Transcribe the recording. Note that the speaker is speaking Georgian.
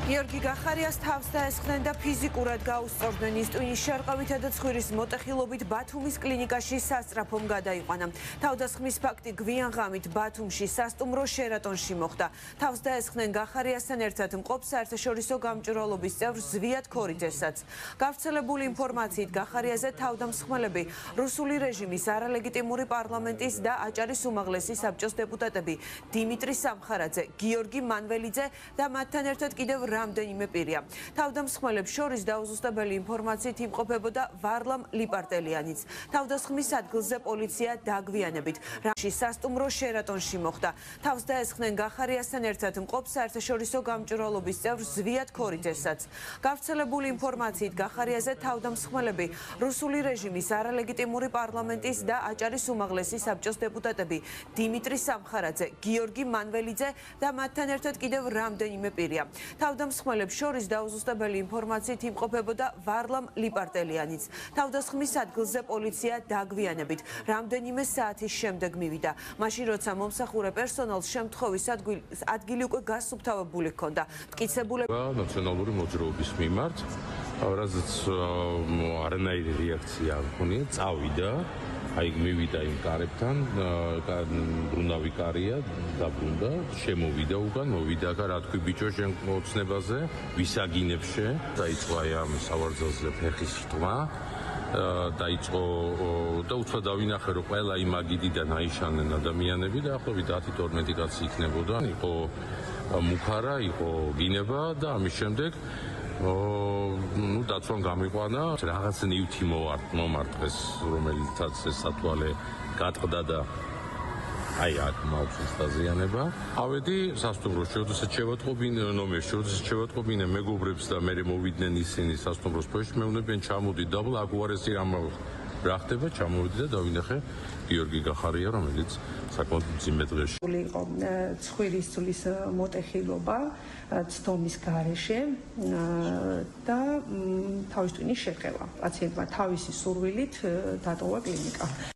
გიორგი გახარიას თავს დაესხნენ და ფიზიკურად გაუსწორდნენ. ის ტვინის შარყავითა და ცხვირის მოტეხილობით ბათუმის კლინიკაში სასწრაფომ გადაიყვანა. თავდასხმის ფაქტი გვიან ღამით ბათუმში სასტუმრო შერატონში მოხდა. თავს დაესხნენ გახარიასთან ერთად მყოფ საერთაშორისო გამჭვირვალობის წევრ ზვიად ქორიძესაც. გავრცელებული ინფორმაციით გახარიაზე თავდამსხმელები რუსული რეჟიმის არალეგიტიმური პარლამენტის და აჭარის უმაღლესი საბჭოს დეპუტატები დიმიტრი სამხარაძე, გიორგი მანველიძე და მათთან ერთად კიდევ რამდენიმე პირია. თავდამსხმელებს შორის დაუზუსტებელი ინფორმაციით იმყოფებოდა ვარლამ ლიპარტელიანიც. თავდასხმის ადგილზე პოლიცია დაგვიანებით რამში სასტუმრო შერატონში მოხდა. თავს დაესხნენ გახარიასთან ერთად მყოფ საერთაშორისო გამჭვირვალობის წევრ ზვიად ქორიძესაც. გავრცელებული ინფორმაციით გახარიაზე თავდამსხმელები რუსული რეჟიმის არალეგიტიმური პარლამენტის და აჭარის უმაღლესი საბჭოს დეპუტატები დიმიტრი სამხარაძე, გიორგი მანველიძე და მათთან ერთად კიდევ რამდენიმე პირია. თავდამსხმელებს შორის დაუზუსტებელი ინფორმაციით იმყოფებოდა ვარლამ ლიპარტელიანიც. თავდასხმის ადგილზე პოლიცია დაგვიანებით რამდენიმე საათის შემდეგ მივიდა. მაშინ როცა მომსახურე პერსონალს შემთხვევის ადგილი უკვე გასუფთავებული ჰქონდა. მტკიცებულება ნაციონალური მოძრაობის მიმართ, რაზეც არანაირი რეაქცია არ ჰქონია, წავიდა. აი მივიდა იმ კარებთან, ბრუნავი კარია, დაბრუნდა, შემოვიდა უკან, მოვიდა და რა თქვი ბიჭო შენ ოცნებაზე, ვისაგინებს შენ? დაიწყო აი ამ სავარძელზე ფეხის რტმა, დაიწყო და უცბად დავინახე რომ ყველა იმ აგიდიდან აიშანენ ადამიანები და ახლობით 10-12 კაცი იქნებოდა. იყო მუხარა, იყო გინება და ამის შემდეგ დაცვამ გამიყვანა რაღაც ნივთი მომარტყეს, რომელიცაც ეს სათვალე გატყდა და აი აქ მაქვს დაზიანება. ავედი სასტუმროში, როდესაც შევატყობინე ნომერში, როდესაც შევატყობინე მეგობრებს და მე მოვიდნენ ისინი სასტუმროს ქვეშ, მეუბნებიან ჩამოდი დაბლა, აქ უარესი რა ხდება, ჩამოვიდი და დავინახე გიორგი გახარია, რომელიც საკმაოდ მძიმე დღეში იყო ცხვირის ძვლის მოტეხილობა ცდომის გარეშე და თავის ტვინის შეხება. პაციენტმა თავისი სურვილით დატოვა კლინიკა.